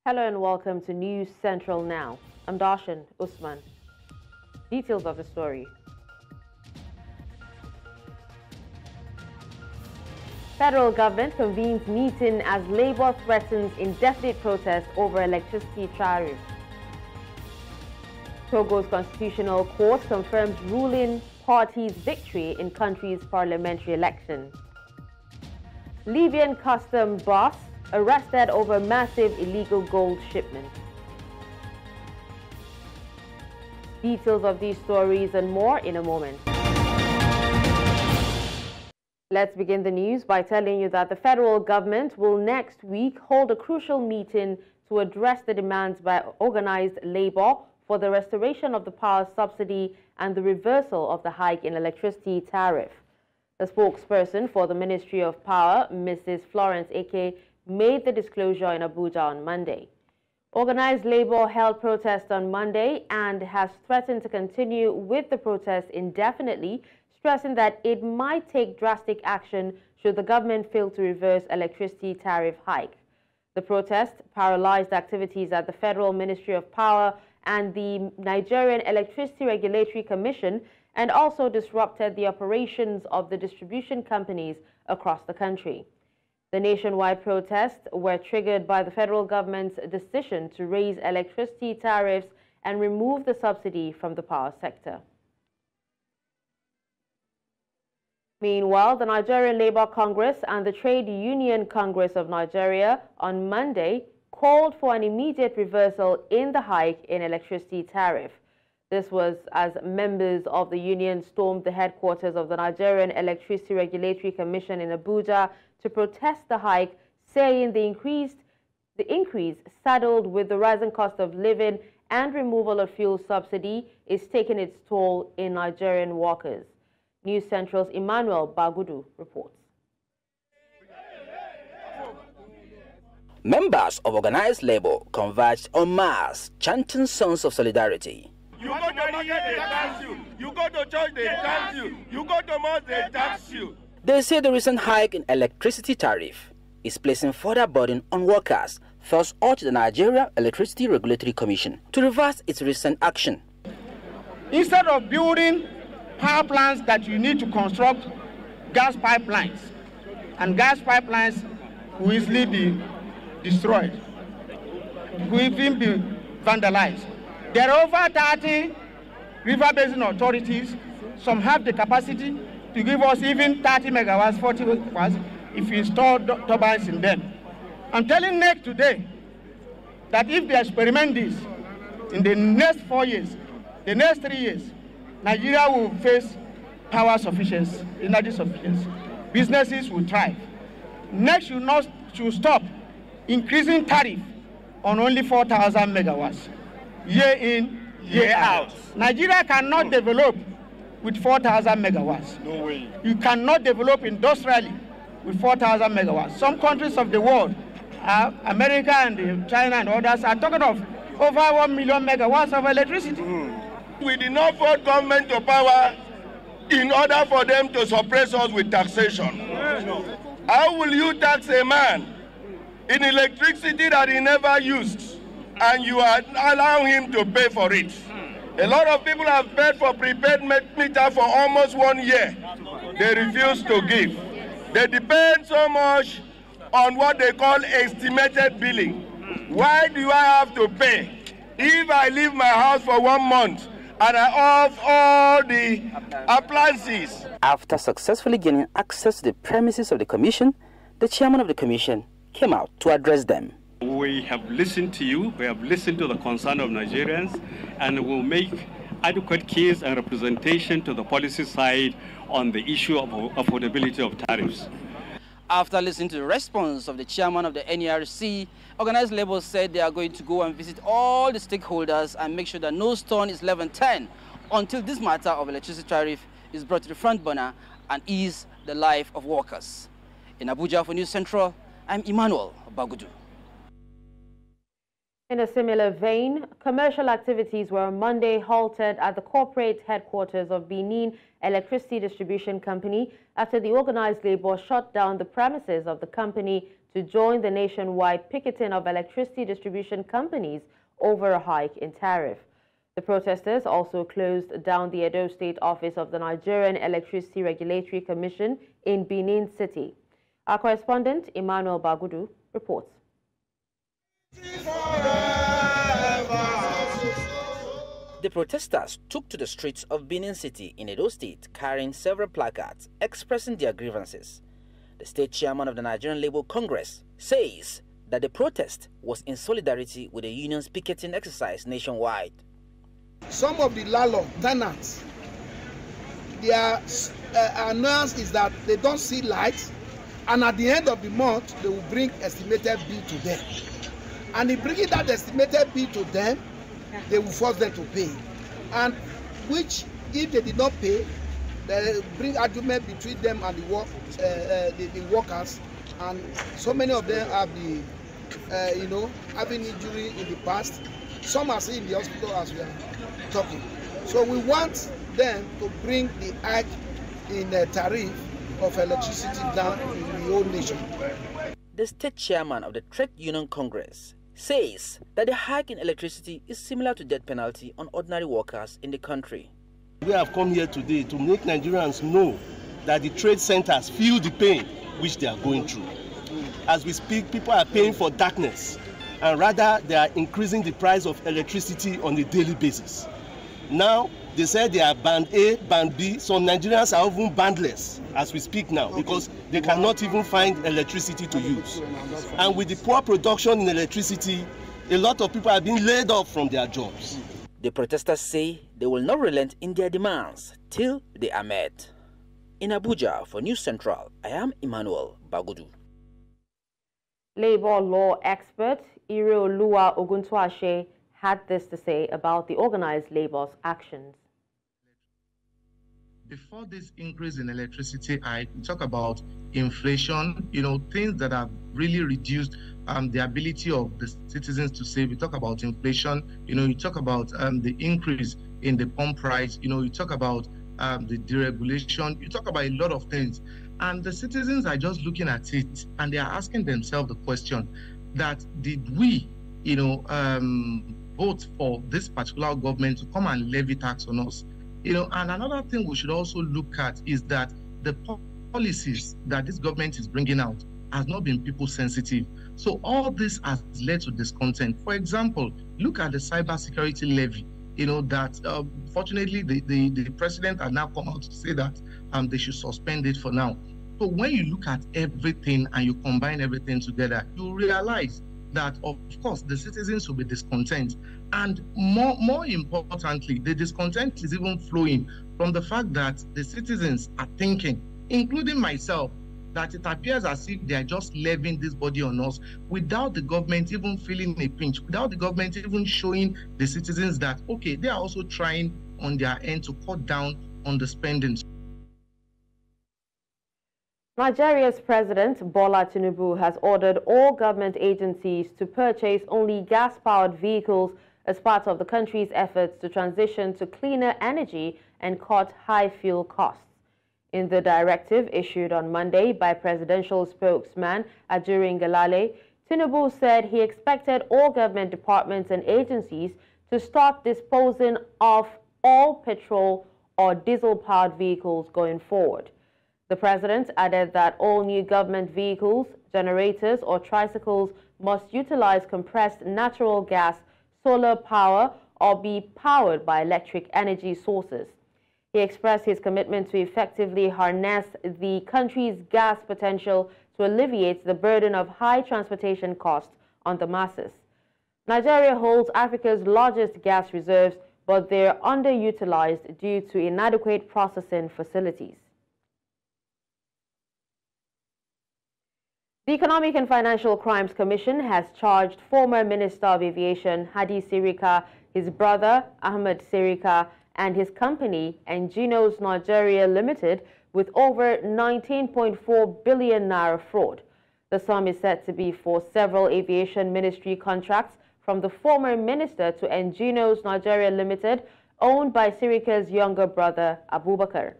Hello and welcome to News Central Now. I'm Darshan Usman. Details of the story. Federal government convenes meeting as Labour threatens indefinite protest over electricity tariff. Togo's constitutional court confirms ruling party's victory in country's parliamentary election. Libyan custom boss arrested over massive illegal gold shipment. Details of these stories and more in a moment. Let's begin the news by telling you that the federal government will next week hold a crucial meeting to address the demands by organized labor for the restoration of the power subsidy and the reversal of the hike in electricity tariff. The spokesperson for the Ministry of Power, Mrs. Florence Eke, made the disclosure in Abuja on Monday. Organized labor held protest on Monday and has threatened to continue with the protest indefinitely, stressing that it might take drastic action should the government fail to reverse electricity tariff hike. The protest paralyzed activities at the Federal Ministry of Power and the Nigerian Electricity Regulatory Commission and also disrupted the operations of the distribution companies across the country. The nationwide protests were triggered by the federal government's decision to raise electricity tariffs and remove the subsidy from the power sector. Meanwhile, the Nigerian Labour Congress and the Trade Union Congress of Nigeria on Monday called for an immediate reversal in the hike in electricity tariff. This was as members of the union stormed the headquarters of the Nigerian Electricity Regulatory Commission in Abuja to protest the hike, saying the increase saddled with the rising cost of living and removal of fuel subsidy is taking its toll in Nigerian workers. News Central's Emmanuel Bagudu reports. Members of organized labor converged en masse, chanting songs of solidarity. You go to market, they tax you. You go to church, they tax you. You go to mosque, they tax you. They say the recent hike in electricity tariff is placing further burden on workers, thus urge the Nigerian Electricity Regulatory Commission to reverse its recent action. Instead of building power plants that you need to construct gas pipelines, and gas pipelines will easily be destroyed, will even be vandalized. There are over 30 river basin authorities. Some have the capacity to give us even 30 megawatts, 40 megawatts if we install turbines in them. I'm telling NEC today that if they experiment this in the next 4 years, the next 3 years, Nigeria will face power sufficiency, energy sufficiency. Businesses will thrive. NEC should stop increasing tariff on only 4,000 megawatts, year in, year out. Nigeria cannot develop with 4,000 megawatts. No way. You cannot develop industrially with 4,000 megawatts. Some countries of the world, America and China and others, are talking of over 1 million megawatts of electricity. We did not vote government to power in order for them to suppress us with taxation. How will you tax a man in electricity that he never used and you are allowing him to pay for it? A lot of people have paid for prepaid meter for almost 1 year. They refuse to give. They depend so much on what they call estimated billing. Why do I have to pay if I leave my house for 1 month and I off all the appliances? After successfully gaining access to the premises of the commission, the chairman of the commission came out to address them. We have listened to you, we have listened to the concern of Nigerians, and will make adequate case and representation to the policy side on the issue of affordability of tariffs. After listening to the response of the chairman of the NERC, organized labor said they are going to go and visit all the stakeholders and make sure that no stone is left unturned until this matter of electricity tariff is brought to the front burner and ease the life of workers. In Abuja for News Central, I'm Emmanuel Bagudu. In a similar vein, commercial activities were on Monday halted at the corporate headquarters of Benin Electricity Distribution Company after the organized labor shut down the premises of the company to join the nationwide picketing of electricity distribution companies over a hike in tariff. The protesters also closed down the Edo State office of the Nigerian Electricity Regulatory Commission in Benin City. Our correspondent, Emmanuel Bagudu, reports. The protesters took to the streets of Benin City in Edo State carrying several placards expressing their grievances. The state chairman of the Nigerian Labour Congress says that the protest was in solidarity with the union's picketing exercise nationwide. Some of the landlord tenants, their annoyance is that they don't see light, and at the end of the month, they will bring estimated bill to them. And in bringing that estimated bill to them, they will force them to pay. And which, if they did not pay, they bring argument between them and the workers. And so many of them have been, having injury in the past. Some are still in the hospital as we are talking. So we want them to bring the hike in the tariff of electricity down in the whole nation. The state chairman of the Trade Union Congress says that the hike in electricity is similar to death penalty on ordinary workers in the country. We have come here today to make Nigerians know that the trade centers feel the pain which they are going through. As we speak, people are paying for darkness, and rather they are increasing the price of electricity on a daily basis. Now, they said they are band A, band B. Some Nigerians are even bandless as we speak now because they cannot even find electricity to use. And with the poor production in electricity, a lot of people are being laid off from their jobs. The protesters say they will not relent in their demands till they are met. In Abuja, for News Central, I am Emmanuel Bagudu. Labour law expert Ireoluwa Oguntuashe had this to say about the organized labor's actions. Before this increase in electricity, we talk about inflation, things that have really reduced the ability of the citizens to save. We talk about inflation, you talk about the increase in the pump price, you talk about the deregulation, you talk about a lot of things. And the citizens are just looking at it and they are asking themselves the question that did we, vote for this particular government to come and levy tax on us? And another thing we should also look at is that the policies that this government is bringing out has not been people sensitive. So all this has led to discontent. For example, look at the cybersecurity levy, that fortunately the president has now come out to say that they should suspend it for now. So when you look at everything and you combine everything together, you realize that, of course, the citizens will be discontent. And more importantly, the discontent is even flowing from the fact that the citizens are thinking, including myself, that it appears as if they are just levying this body on us without the government even feeling a pinch, without the government even showing the citizens that, okay, they are also trying on their end to cut down on the spending. Nigeria's President Bola Tinubu has ordered all government agencies to purchase only gas-powered vehicles as part of the country's efforts to transition to cleaner energy and cut high fuel costs. In the directive issued on Monday by presidential spokesman Ajuri Ngelale, Tinubu said he expected all government departments and agencies to start disposing of all petrol or diesel-powered vehicles going forward. The president added that all new government vehicles, generators or tricycles must utilize compressed natural gas, solar power or be powered by electric energy sources. He expressed his commitment to effectively harness the country's gas potential to alleviate the burden of high transportation costs on the masses. Nigeria holds Africa's largest gas reserves, but they're underutilized due to inadequate processing facilities. The Economic and Financial Crimes Commission has charged former Minister of Aviation Hadi Sirika, his brother Ahmed Sirika, and his company Enginos Nigeria Limited with over 19.4 billion naira fraud. The sum is said to be for several aviation ministry contracts from the former minister to Enginos Nigeria Limited, owned by Sirika's younger brother Abubakar.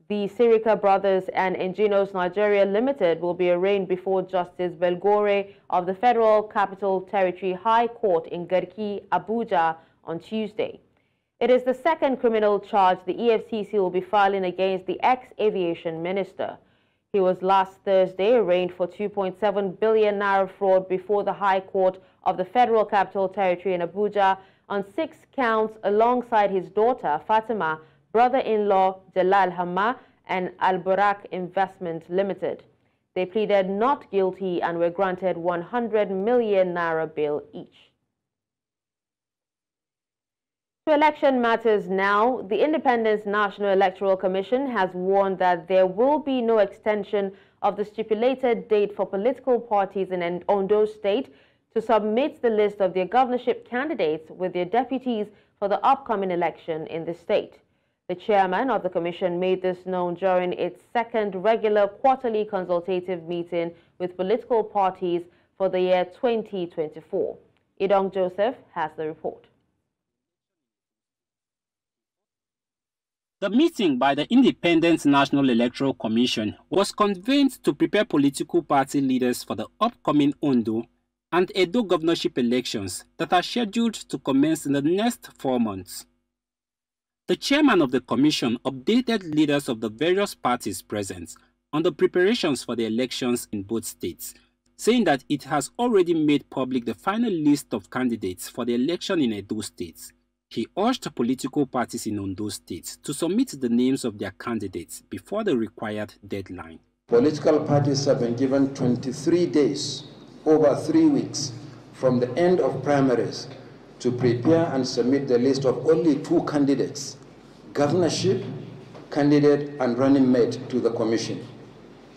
The Sirika Brothers and Engineers Nigeria Limited will be arraigned before Justice Belgore of the Federal Capital Territory High Court in Garki, Abuja on Tuesday. It is the second criminal charge the EFCC will be filing against the ex-aviation minister. He was last Thursday arraigned for 2.7 billion naira fraud before the High Court of the Federal Capital Territory in Abuja on 6 counts alongside his daughter Fatima, brother-in-law Jalal Hamma, and Al-Barak Investment Limited. They pleaded not guilty and were granted 100 million naira bail each. To election matters now, the Independent National Electoral Commission has warned that there will be no extension of the stipulated date for political parties in Ondo State to submit the list of their governorship candidates with their deputies for the upcoming election in the state. The chairman of the commission made this known during its second regular quarterly consultative meeting with political parties for the year 2024. Idong Joseph has the report. The meeting by the Independent National Electoral Commission was convened to prepare political party leaders for the upcoming Ondo and Edo governorship elections that are scheduled to commence in the next 4 months. The chairman of the commission updated leaders of the various parties present on the preparations for the elections in both states, saying that it has already made public the final list of candidates for the election in Edo State. He urged political parties in Ondo State to submit the names of their candidates before the required deadline. Political parties have been given 23 days, over 3 weeks, from the end of primaries to prepare and submit the list of only 2 candidates, governorship candidate and running mate, to the commission.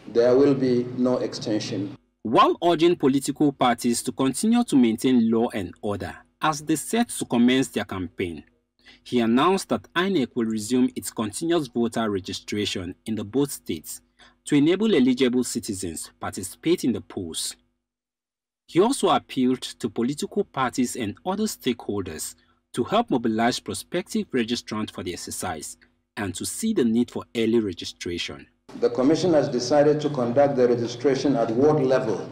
There will be no extension. While urging political parties to continue to maintain law and order as they set to commence their campaign, he announced that INEC will resume its continuous voter registration in the both states to enable eligible citizens participate in the polls. He also appealed to political parties and other stakeholders to help mobilize prospective registrants for the exercise and to see the need for early registration. The Commission has decided to conduct the registration at ward level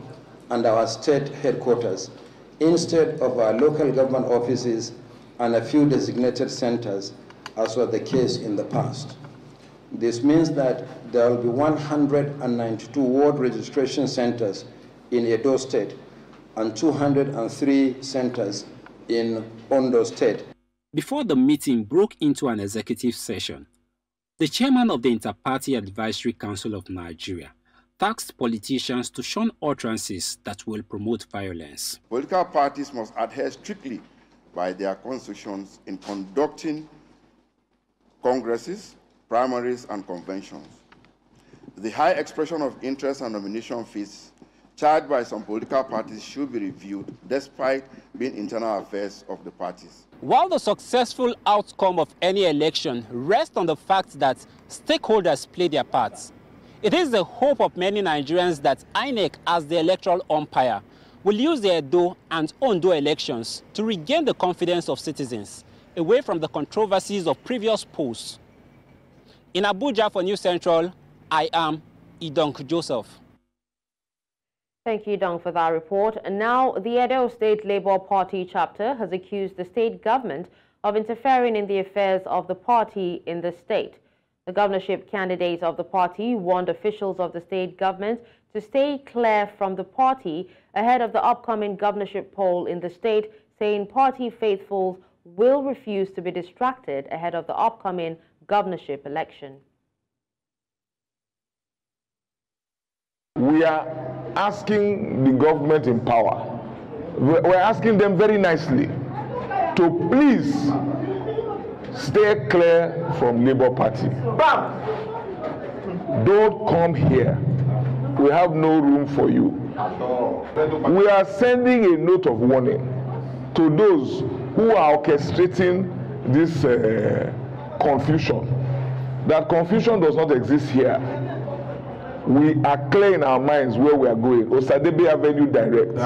and our state headquarters instead of our local government offices and a few designated centers, as was the case in the past. This means that there will be 192 ward registration centers in Edo State and 203 centers in Ondo State. Before the meeting broke into an executive session, the chairman of the Inter-Party Advisory Council of Nigeria tasked politicians to shun utterances that will promote violence. Political parties must adhere strictly by their constitutions in conducting congresses, primaries, and conventions. The high expression of interest and nomination fees charged by some political parties should be reviewed, despite being internal affairs of the parties. While the successful outcome of any election rests on the fact that stakeholders play their parts, it is the hope of many Nigerians that INEC, as the electoral umpire, will use the Edo and Ondo elections to regain the confidence of citizens away from the controversies of previous polls. In Abuja for News Central, I am Idong Joseph. Thank you, Dong, for that report. And now, the Edo State Labour Party chapter has accused the state government of interfering in the affairs of the party in the state. The governorship candidate of the party warned officials of the state government to stay clear from the party ahead of the upcoming governorship poll in the state, saying party faithfuls will refuse to be distracted ahead of the upcoming governorship election. We are asking the government in power, we're asking them very nicely to please stay clear from Labour Party. Don't come here. We have no room for you. We are sending a note of warning to those who are orchestrating this confusion. That confusion does not exist here. We are clear in our minds where we are going. Osadebe Avenue direct.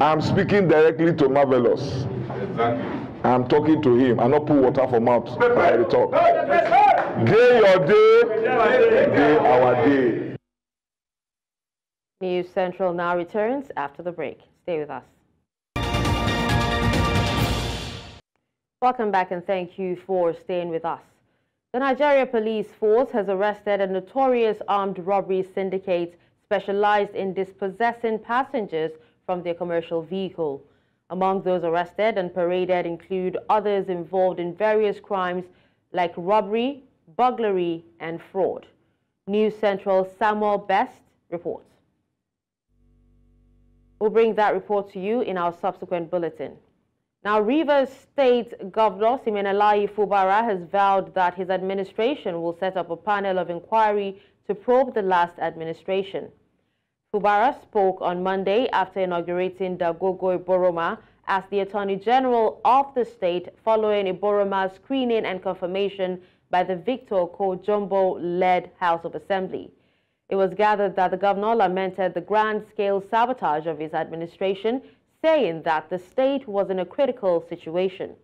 I'm speaking directly to Marvelous. Exactly. I'm talking to him. I not put water for mouth as I talk. Day your day, day our day. News Central now returns after the break. Stay with us. Welcome back and thank you for staying with us. The Nigeria Police Force has arrested a notorious armed robbery syndicate specialized in dispossessing passengers from their commercial vehicle. Among those arrested and paraded include others involved in various crimes like robbery, burglary, and fraud. News Central's Samuel Best reports. We'll bring that report to you in our subsequent bulletin. Now, Rivers State Governor Simenalayi Fubara has vowed that his administration will set up a panel of inquiry to probe the last administration. Fubara spoke on Monday after inaugurating Dagogo Iboroma as the Attorney General of the state following Iboroma's screening and confirmation by the Victor Kojombo-led House of Assembly. It was gathered that the governor lamented the grand-scale sabotage of his administration, saying that the state was in a critical situation.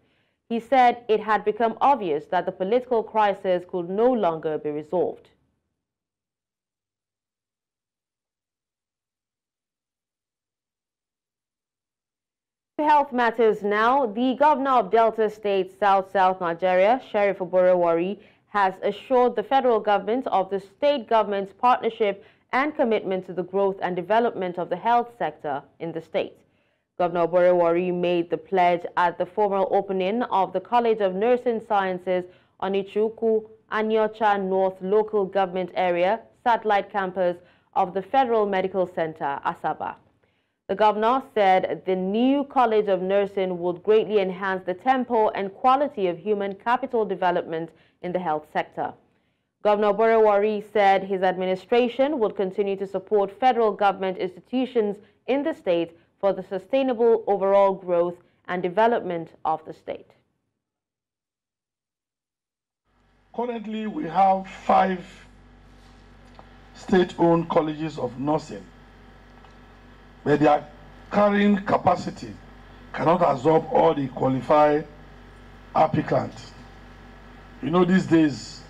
He said it had become obvious that the political crisis could no longer be resolved. To health matters now, the governor of Delta State, South Nigeria, Sheriff Oborewari, has assured the federal government of the state government's partnership and commitment to the growth and development of the health sector in the state. Governor Oborewari made the pledge at the formal opening of the College of Nursing Sciences on Ichuku, Anyocha North Local Government Area, satellite campus of the Federal Medical Center, Asaba. The governor said the new College of Nursing would greatly enhance the tempo and quality of human capital development in the health sector. Governor Oborewari said his administration would continue to support federal government institutions in the state for the sustainable overall growth and development of the state. Currently, we have 5 state-owned colleges of nursing, but their carrying capacity cannot absorb all the qualified applicants. You know, these days,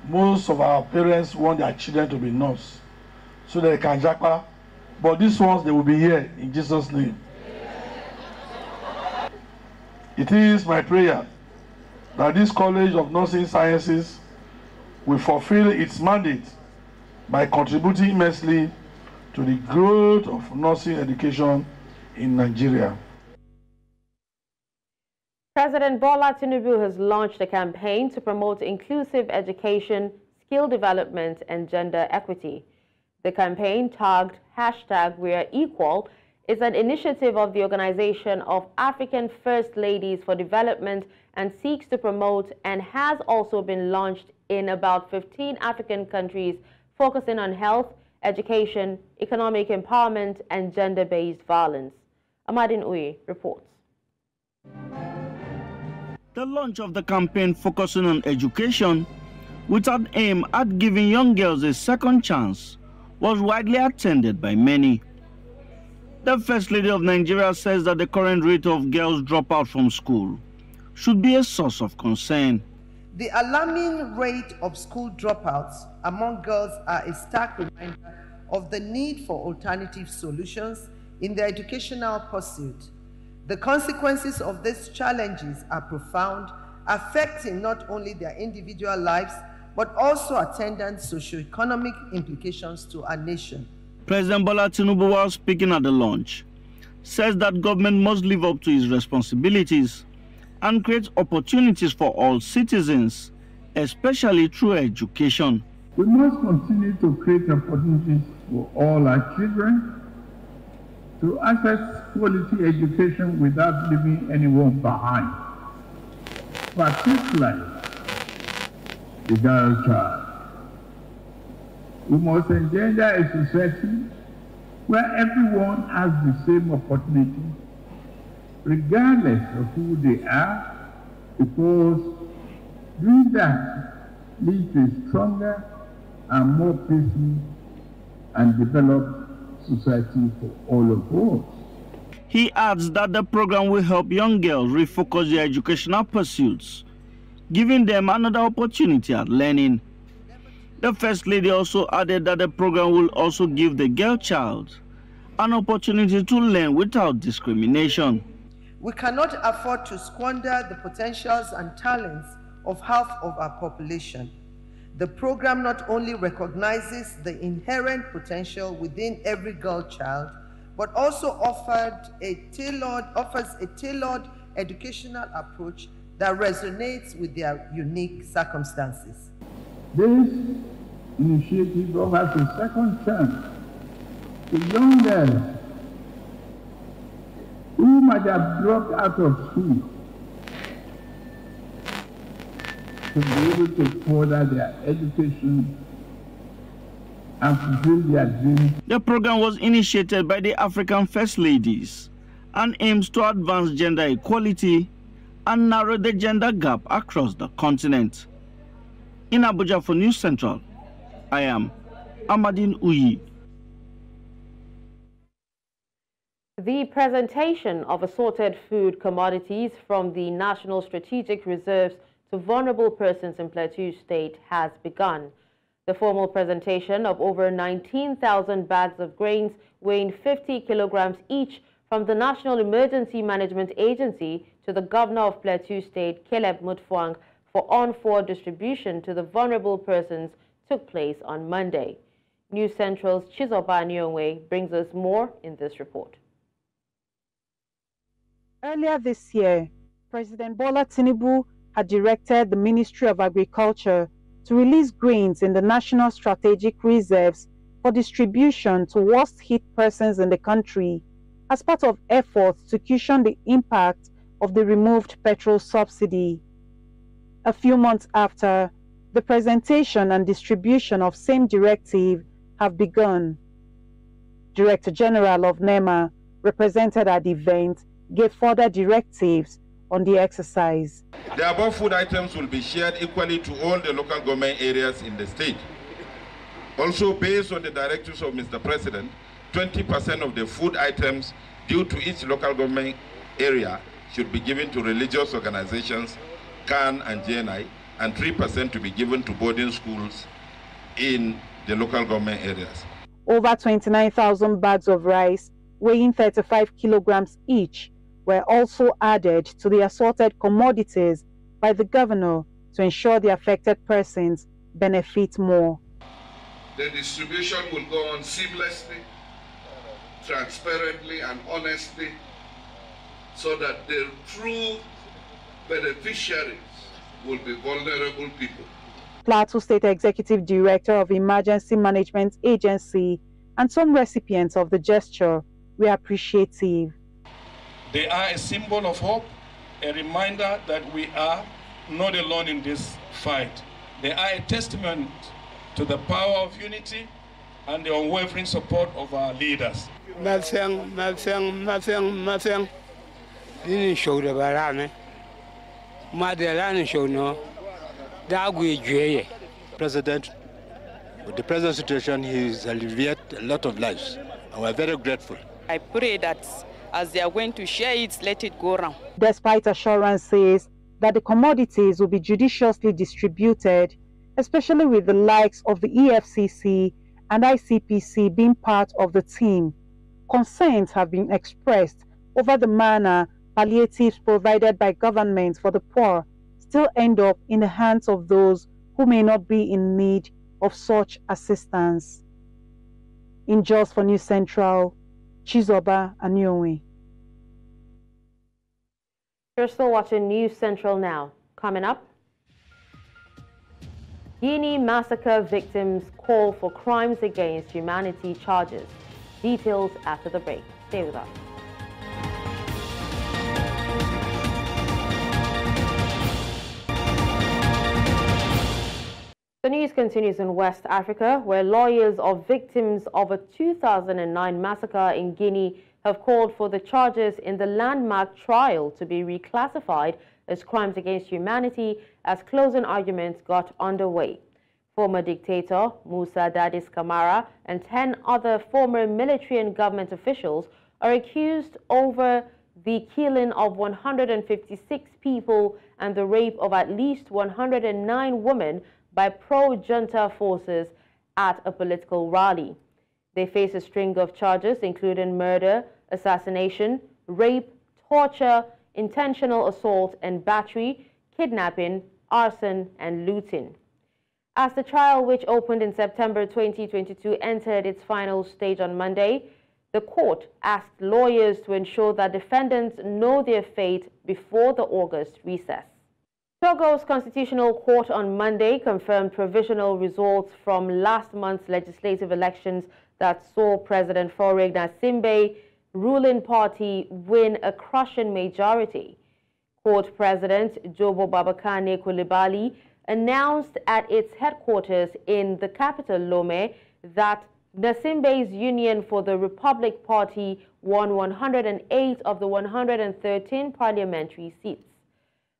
most of our parents want their children to be nurse so they can japa, but these ones, they will be here in Jesus' name. It is my prayer that this College of Nursing Sciences will fulfill its mandate by contributing immensely to the growth of nursing education in Nigeria. President Bola Tinubu has launched a campaign to promote inclusive education, skill development, and gender equity. The campaign, tagged #WeAreEqual, is an initiative of the Organization of African First Ladies for Development and seeks to promote and has also been launched in about 15 African countries, focusing on health, education, economic empowerment, and gender-based violence. Amadin Uye reports. The launch of the campaign, focusing on education with an aim at giving young girls a second chance, was widely attended by many. The First Lady of Nigeria says that the current rate of girls drop out from school should be a source of concern. The alarming rate of school dropouts among girls are a stark reminder of the need for alternative solutions in their educational pursuit. The consequences of these challenges are profound, affecting not only their individual lives, but also attendant socio-economic implications to our nation. President Bola Tinubu, while speaking at the launch, says that government must live up to its responsibilities and create opportunities for all citizens, especially through education. We must continue to create opportunities for all our children to access quality education without leaving anyone behind, particularly the girl child. We must engender a society where everyone has the same opportunity, regardless of who they are, because doing that leads to a stronger and more peaceful and developed society for all of us. He adds that the program will help young girls refocus their educational pursuits, giving them another opportunity at learning. The First Lady also added that the program will also give the girl child an opportunity to learn without discrimination. We cannot afford to squander the potentials and talents of half of our population. The program not only recognizes the inherent potential within every girl child, but also offers a tailored educational approach that resonates with their unique circumstances. This initiative offers a second chance to young girls who might have dropped out of school to be able to further their education and fulfill their dreams. The program was initiated by the African First Ladies and aims to advance gender equality and narrow the gender gap across the continent. In Abuja for News Central, I am Amadine Uyi. The presentation of assorted food commodities from the National Strategic Reserves to vulnerable persons in Plateau State has begun. The formal presentation of over 19,000 bags of grains weighing 50 kilograms each from the National Emergency Management Agency to the Governor of Plateau State, Caleb Mutfwang, for on-4 distribution to the vulnerable persons took place on Monday. News Central's Chizoba Nyongwe brings us more in this report. Earlier this year, President Bola Tinubu had directed the Ministry of Agriculture to release grains in the National Strategic Reserves for distribution to worst-hit persons in the country as part of efforts to cushion the impact of the removed petrol subsidy. A few months after, the presentation and distribution of same directive have begun. Director General of NEMA, represented at the event, gave further directives on the exercise. The above food items will be shared equally to all the local government areas in the state. Also, based on the directives of Mr. President, 20% of the food items due to each local government area should be given to religious organizations, CAN and JNI, and 3% to be given to boarding schools in the local government areas. Over 29,000 bags of rice, weighing 35 kilograms each, were also added to the assorted commodities by the governor to ensure the affected persons benefit more. The distribution will go on seamlessly, transparently and honestly, so that the true beneficiaries will be vulnerable people. Plateau State Executive Director of Emergency Management Agency and some recipients of the gesture were appreciative. They are a symbol of hope, a reminder that we are not alone in this fight. They are a testament to the power of unity and the unwavering support of our leaders. President, with the present situation, he has alleviated a lot of lives, and we're very grateful. I pray that as they are going to share it, let it go around. Despite assurances that the commodities will be judiciously distributed, especially with the likes of the EFCC and ICPC being part of the team, concerns have been expressed over the manner palliatives provided by government for the poor still end up in the hands of those who may not be in need of such assistance. In Jos for News Central, Chizoba Anyonwe. You're still watching News Central now. Coming up, Guinea massacre victims call for crimes against humanity charges. Details after the break. Stay with us. The news continues in West Africa, where lawyers of victims of a 2009 massacre in Guinea have called for the charges in the landmark trial to be reclassified as crimes against humanity as closing arguments got underway. Former dictator Musa Dadis Camara and 10 other former military and government officials are accused over the killing of 156 people and the rape of at least 109 women by pro-junta forces at a political rally. They face a string of charges including murder, assassination, rape, torture, intentional assault and battery, kidnapping, arson and looting. As the trial, which opened in September 2022, entered its final stage on Monday, the court asked lawyers to ensure that defendants know their fate before the August recess. Togo's Constitutional Court on Monday confirmed provisional results from last month's legislative elections that saw President Faure Gnassingbe's ruling party win a crushing majority. Court President Jobo Babakane Coulibaly announced at its headquarters in the capital Lome that Gnassingbe's Union for the Republic Party won 108 of the 113 parliamentary seats.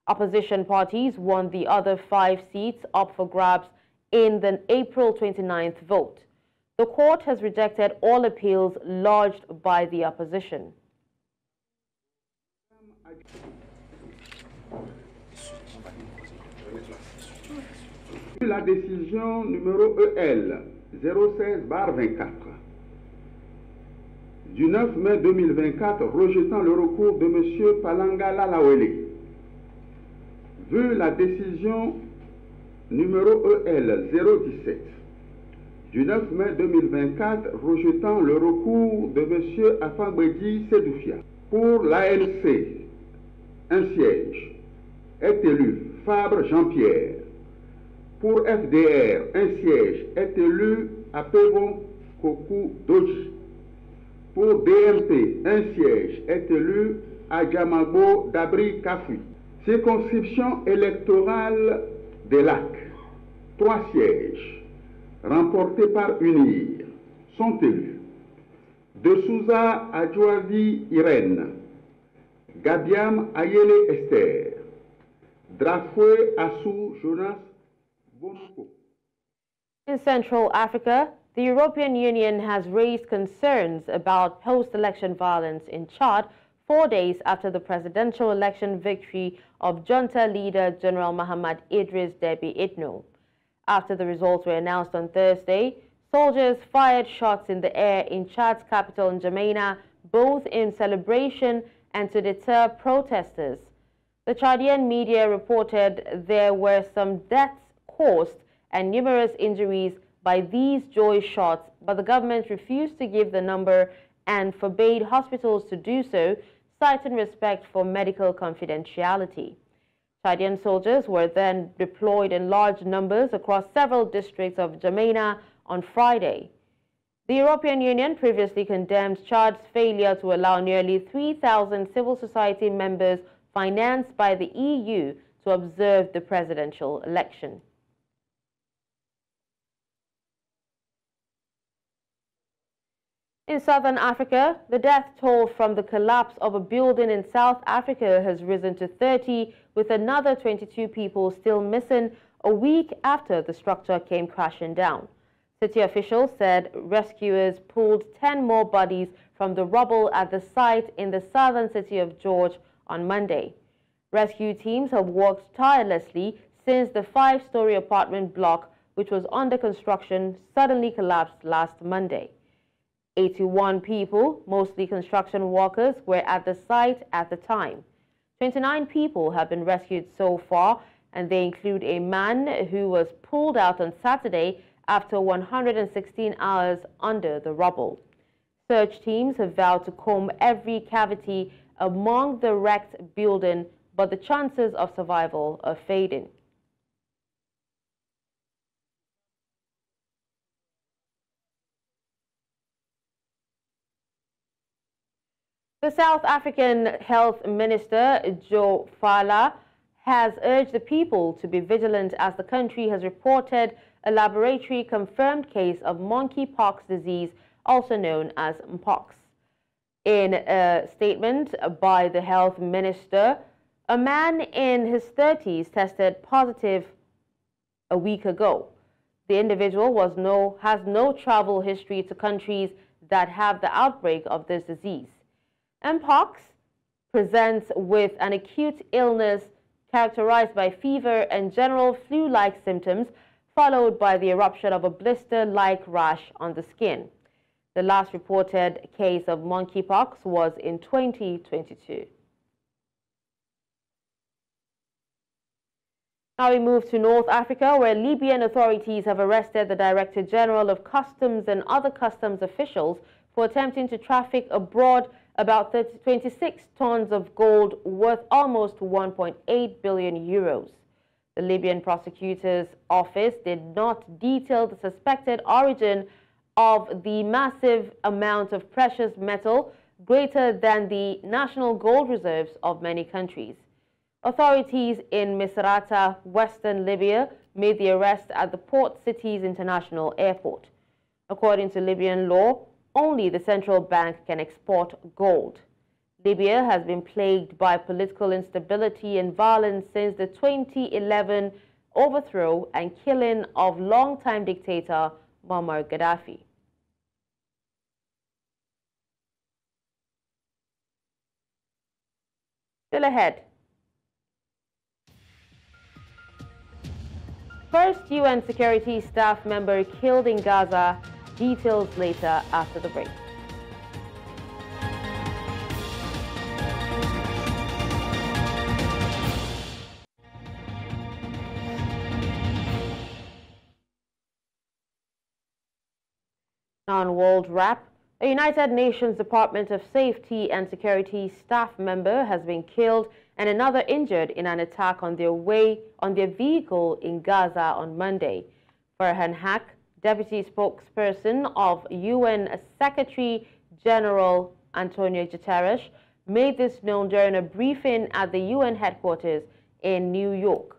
Opposition parties won the other 5 seats up for grabs in the April 29th vote. The court has rejected all appeals lodged by the opposition. La décision numéro EL 016/24 du 9 mai 2024 rejetant le recours de M. Palanga Lalawele. Vu la décision numéro EL 017 du 9 mai 2024 rejetant le recours de M. Afangbedi Sedoufia. Pour l'ANC, un siège est élu Fabre Jean-Pierre. Pour FDR, un siège est élu Apebon Koku Doji. Pour DMP, un siège est élu Adjamabo Dabri Kafui. Circonscription électorale des Lacs, 3 sièges remportés par UNIR sont élus. De Souza Adjouavi Irène, Gabiam Ayele Esther, Drafoué Assou Jonas Bonoko. In Central Africa, the European Union has raised concerns about post-election violence in Chad 4 days after the presidential election victory of junta leader General Muhammad Idris Deby Itno. After the results were announced on Thursday, soldiers fired shots in the air in Chad's capital N'Djamena, both in celebration and to deter protesters. The Chadian media reported there were some deaths caused and numerous injuries by these joy shots, but the government refused to give the number and forbade hospitals to do so, citing respect for medical confidentiality. Chadian soldiers were then deployed in large numbers across several districts of N'Djamena on Friday. The European Union previously condemned Chad's failure to allow nearly 3,000 civil society members financed by the EU to observe the presidential election. In southern Africa, the death toll from the collapse of a building in South Africa has risen to 30, with another 22 people still missing a week after the structure came crashing down. City officials said rescuers pulled 10 more bodies from the rubble at the site in the southern city of George on Monday. Rescue teams have worked tirelessly since the 5-story apartment block, which was under construction, suddenly collapsed last Monday. 81 people, mostly construction workers, were at the site at the time. 29 people have been rescued so far, and they include a man who was pulled out on Saturday after 116 hours under the rubble. Search teams have vowed to comb every cavity among the wrecked building, but the chances of survival are fading. The South African Health Minister, Joe Phaahla, has urged the people to be vigilant as the country has reported a laboratory-confirmed case of monkeypox disease, also known as Mpox. In a statement by the health minister, a man in his 30s tested positive a week ago. The individual has no travel history to countries that have the outbreak of this disease. Mpox presents with an acute illness characterized by fever and general flu-like symptoms, followed by the eruption of a blister-like rash on the skin. The last reported case of monkeypox was in 2022. Now we move to North Africa, where Libyan authorities have arrested the Director General of Customs and other customs officials for attempting to traffic abroad about 26 tons of gold worth almost 1.8 billion euros. The Libyan prosecutor's office did not detail the suspected origin of the massive amount of precious metal, greater than the national gold reserves of many countries. Authorities in Misrata, western Libya, made the arrest at the port city's international airport. According to Libyan law, only the central bank can export gold. Libya has been plagued by political instability and violence since the 2011 overthrow and killing of longtime dictator Muammar Gaddafi. Still ahead. First UN security staff member killed in Gaza. Details later after the break. Now on World Wrap, a United Nations Department of Safety and Security staff member has been killed and another injured in an attack on their vehicle in Gaza on Monday. Farhan Haq, Deputy spokesperson of UN Secretary General Antonio Guterres, made this known during a briefing at the UN headquarters in New York.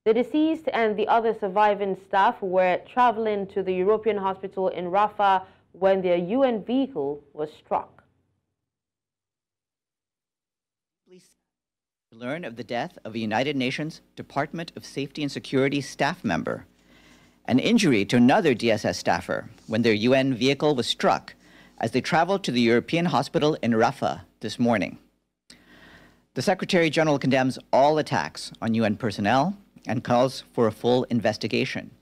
The deceased and the other surviving staff were traveling to the European hospital in Rafah when their UN vehicle was struck. To learn of the death of a United Nations Department of Safety and Security staff member, an injury to another DSS staffer when their UN vehicle was struck as they traveled to the European hospital in Rafah this morning. The Secretary General condemns all attacks on UN personnel and calls for a full investigation.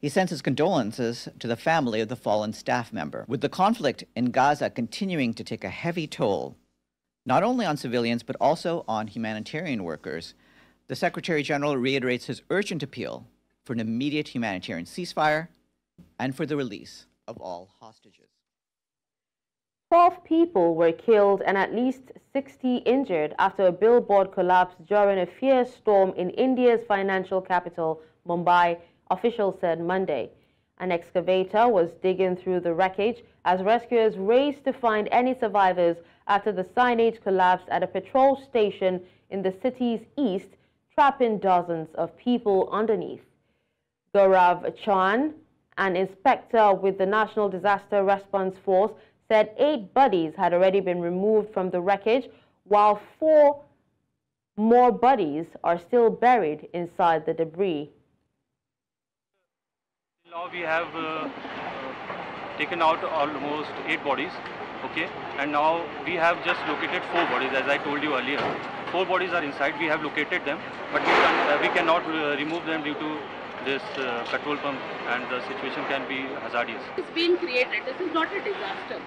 He sends his condolences to the family of the fallen staff member. With the conflict in Gaza continuing to take a heavy toll, not only on civilians but also on humanitarian workers, the Secretary General reiterates his urgent appeal for an immediate humanitarian ceasefire and for the release of all hostages. 12 people were killed and at least 60 injured after a billboard collapsed during a fierce storm in India's financial capital, Mumbai, officials said Monday. An excavator was digging through the wreckage as rescuers raced to find any survivors after the signage collapsed at a petrol station in the city's east, trapping dozens of people underneath. Gaurav Chauhan, an inspector with the National Disaster Response Force, said 8 bodies had already been removed from the wreckage, while 4 more bodies are still buried inside the debris. Now we have taken out almost 8 bodies, okay, and now we have just located 4 bodies, as I told you earlier. 4 bodies are inside. We have located them, but we cannot remove them due to this petrol pump, and the situation can be hazardous. It's been created. This is not a disaster.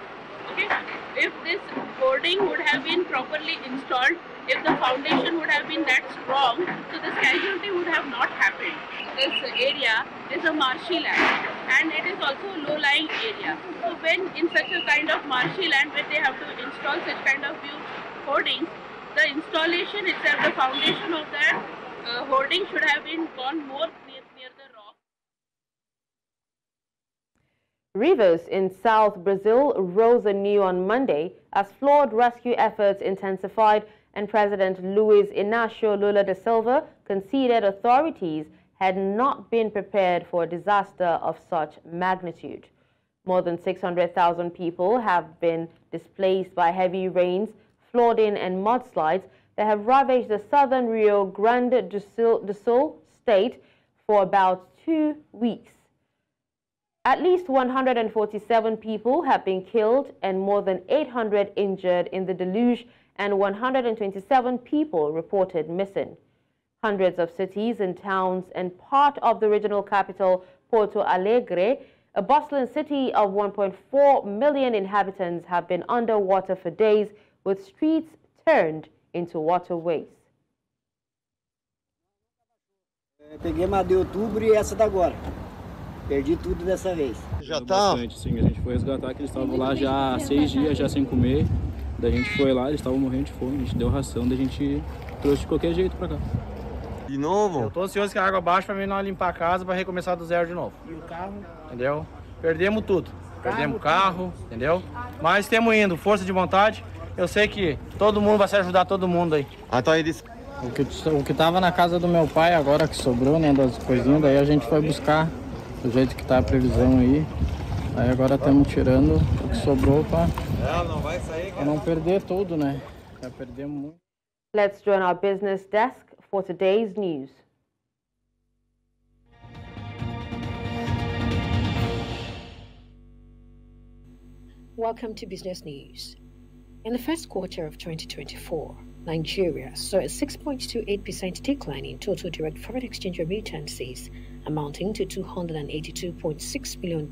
Okay, if this hoarding would have been properly installed, if the foundation would have been that strong, so this casualty would have not happened. This area is a marshy land and it is also a low-lying area. So when in such a kind of marshy land where they have to install such kind of huge hoardings, the installation itself, the foundation of that hoarding should have been gone more near the rock. Rivers in South Brazil rose anew on Monday as flood rescue efforts intensified, and President Luiz Inácio Lula da Silva conceded authorities had not been prepared for a disaster of such magnitude. More than 600,000 people have been displaced by heavy rains, flooding and mudslides that have ravaged the southern Rio Grande do Sul state for about 2 weeks. At least 147 people have been killed and more than 800 injured in the deluge, and 127 people reported missing. Hundreds of cities and towns and part of the regional capital, Porto Alegre, a bustling city of 1.4 million inhabitants, have been underwater for days, with streets turned into waterways. Peguei uma de outubro e essa da agora. Perdi tudo dessa vez. Já tá? Sim, a gente foi resgatar que eles estavam lá já há 6 dias, já sem comer. Daí a gente foi lá, eles estavam morrendo de fome, a gente deu ração, daí a gente trouxe de qualquer jeito pra cá. De novo? Eu tô ansioso que a água baixe pra mim não limpar a casa pra recomeçar do zero de novo. E o carro? Entendeu? Perdemos tudo. Perdemos carro, entendeu? Mas estamos indo, força de vontade. Eu sei que todo mundo vai se ajudar, todo mundo aí. Então eles... O que tava na casa do meu pai agora que sobrou, né, das coisinhas, daí a gente foi buscar do jeito que tá a previsão aí. Aí agora estamos tirando o que sobrou para não perder tudo, né? Já perdemos muito. Let's join our business desk for today's news. Welcome to Business News. In the first quarter of 2024, Nigeria saw a 6.28% decline in total direct foreign exchange remittances, amounting to $282.6 million.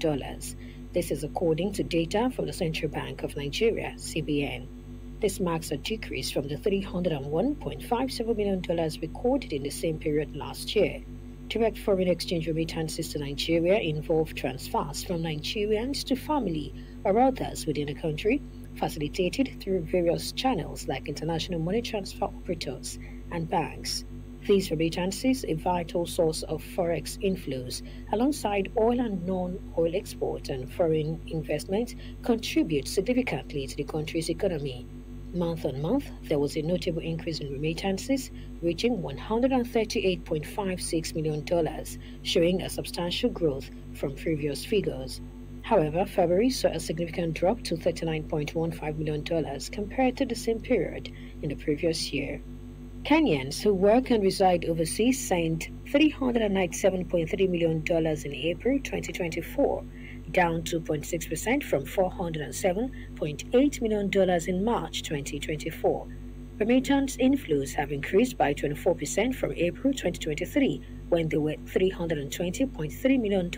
This is according to data from the Central Bank of Nigeria, CBN. This marks a decrease from the $301.57 million recorded in the same period last year. Direct foreign exchange remittances to Nigeria involve transfers from Nigerians to family or others within the country, facilitated through various channels like international money transfer operators and banks. These remittances, a vital source of forex inflows, alongside oil and non-oil export and foreign investment, contribute significantly to the country's economy. Month on month, there was a notable increase in remittances, reaching $138.56 million, showing a substantial growth from previous figures. However, February saw a significant drop to $39.15 million compared to the same period in the previous year. Kenyans who work and reside overseas sent $397.3 million in April 2024, down 2.6% from $407.8 million in March 2024. Remittance inflows have increased by 24% from April 2023, when they were $320.3 million.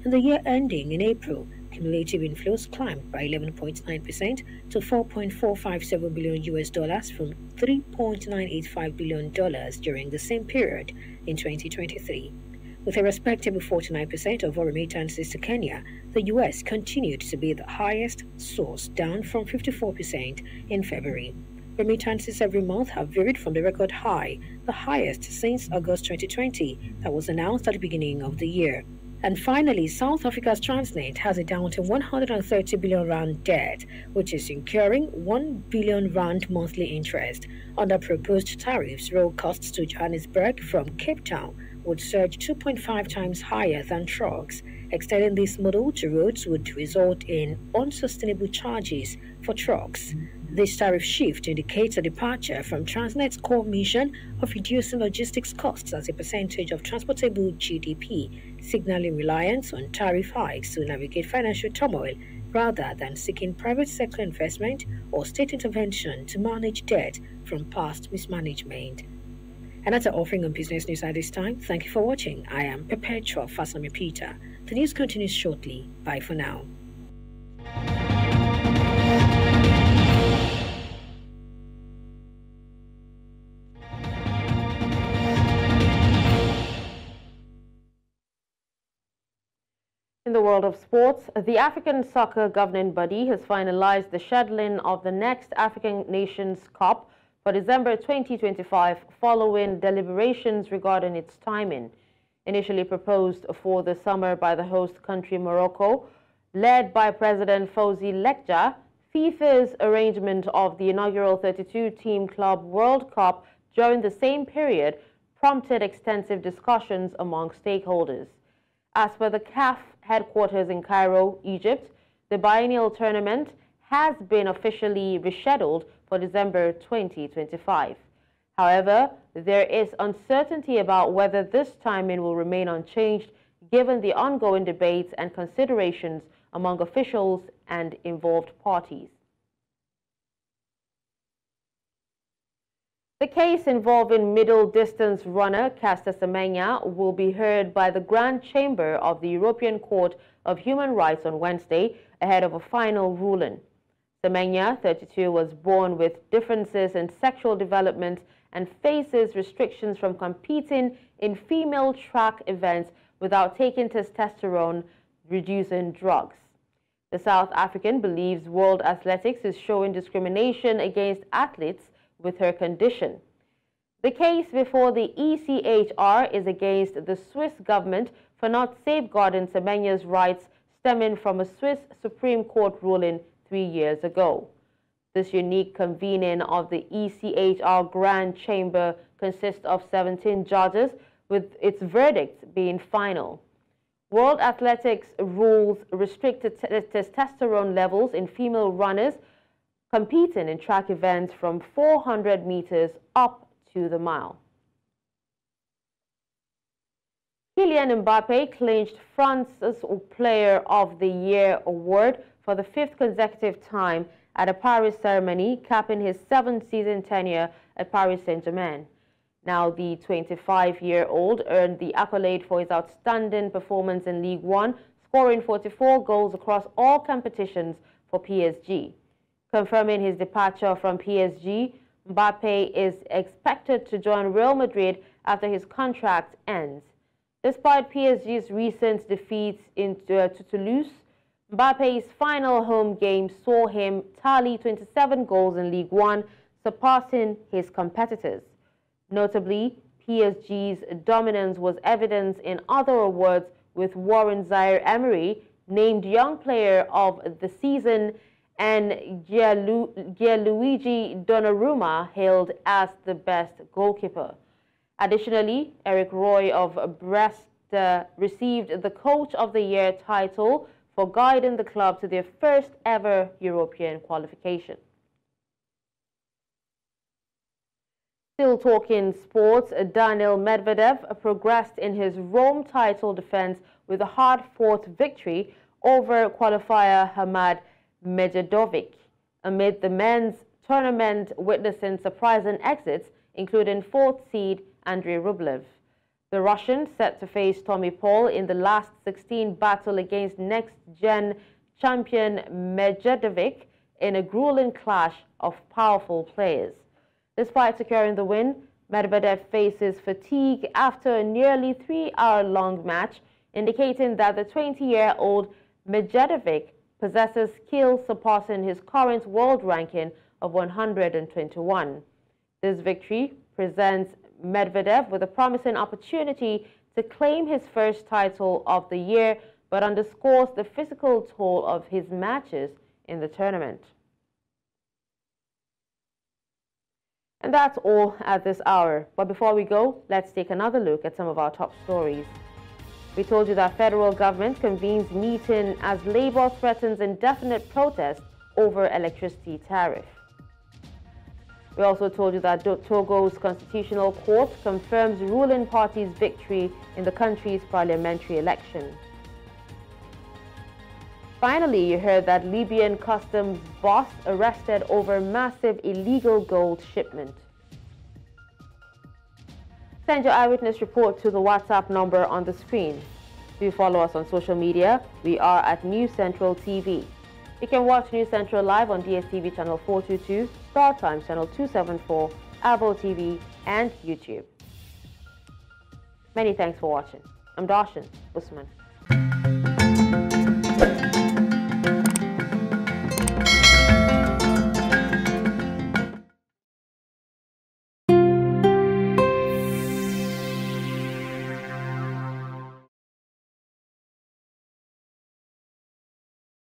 In the year ending in April, cumulative inflows climbed by 11.9% to $4.457 billion from $3.985 billion during the same period in 2023. With a respectable 49% of all remittances to Kenya, the U.S. continued to be the highest source, down from 54% in February. Remittances every month have varied from the record high, the highest since August 2020, that was announced at the beginning of the year. And finally, South Africa's Transnet has a down to 130 billion rand debt, which is incurring 1 billion rand monthly interest. Under proposed tariffs, road costs to Johannesburg from Cape Town would surge 2.5 times higher than trucks. Extending this model to roads would result in unsustainable charges for trucks. This tariff shift indicates a departure from Transnet's core mission of reducing logistics costs as a percentage of transportable GDP, signaling reliance on tariff hikes to navigate financial turmoil rather than seeking private sector investment or state intervention to manage debt from past mismanagement. And that's our offering on Business News at this time. Thank you for watching. I am Perpetua Fasami Peter. The news continues shortly. Bye for now. In the world of sports, the African Soccer Governing Body has finalized the scheduling of the next African Nations Cup for December 2025 following deliberations regarding its timing. Initially proposed for the summer by the host country Morocco, led by President Fawzi Lekja, FIFA's arrangement of the inaugural 32-team Club World Cup during the same period prompted extensive discussions among stakeholders. As per the CAF headquarters in Cairo, Egypt, the biennial tournament has been officially rescheduled for December 2025. However, there is uncertainty about whether this timing will remain unchanged given the ongoing debates and considerations among officials and involved parties. The case involving middle-distance runner Caster Semenya will be heard by the Grand Chamber of the European Court of Human Rights on Wednesday ahead of a final ruling. Semenya, 32, was born with differences in sexual development and faces restrictions from competing in female track events without taking testosterone-reducing drugs. The South African believes World Athletics is showing discrimination against athletes with her condition. The case before the ECHR is against the Swiss government for not safeguarding Semenya's rights stemming from a Swiss Supreme Court ruling 3 years ago. This unique convening of the ECHR Grand Chamber consists of 17 judges, with its verdicts being final. World Athletics rules restricted testosterone levels in female runners competing in track events from 400 meters up to the mile. Kylian Mbappe clinched France's Player of the Year award for the 5th consecutive time at a Paris ceremony, capping his 7th-season tenure at Paris Saint-Germain. Now, the 25-year-old earned the accolade for his outstanding performance in Ligue 1, scoring 44 goals across all competitions for PSG. Confirming his departure from PSG, Mbappe is expected to join Real Madrid after his contract ends. Despite PSG's recent defeats to Toulouse, Mbappe's final home game saw him tally 27 goals in Ligue 1, surpassing his competitors. Notably, PSG's dominance was evident in other awards, with Warren Zaire-Emery named Young Player of the Season and Gianluigi Donnarumma hailed as the best goalkeeper. Additionally, Eric Roy of Brest received the Coach of the Year title for guiding the club to their first ever European qualification. Still talking sports, Daniil Medvedev progressed in his Rome title defense with a hard-fought victory over qualifier Hamad Medjedovic, amid the men's tournament witnessing surprising exits, including 4th seed Andrei Rublev. The Russian set to face Tommy Paul in the last 16 battle against next-gen champion Medjedovic in a grueling clash of powerful players. Despite securing the win, Medvedev faces fatigue after a nearly 3-hour-long match, indicating that the 20-year-old Medjedovic possesses skills surpassing his current world ranking of 121. This victory presents Medvedev with a promising opportunity to claim his first title of the year, but underscores the physical toll of his matches in the tournament. And that's all at this hour. But before we go, let's take another look at some of our top stories. We told you that federal government convenes meeting as Labour threatens indefinite protest over electricity tariff. We also told you that Togo's constitutional court confirms ruling party's victory in the country's parliamentary election. Finally, you heard that Libyan customs boss arrested over massive illegal gold shipment. Send your eyewitness report to the WhatsApp number on the screen. Do follow us on social media. We are at News Central TV. You can watch News Central live on DSTV channel 422, Star Times channel 274, Avo TV, and YouTube. Many thanks for watching. I'm Darshan Usman.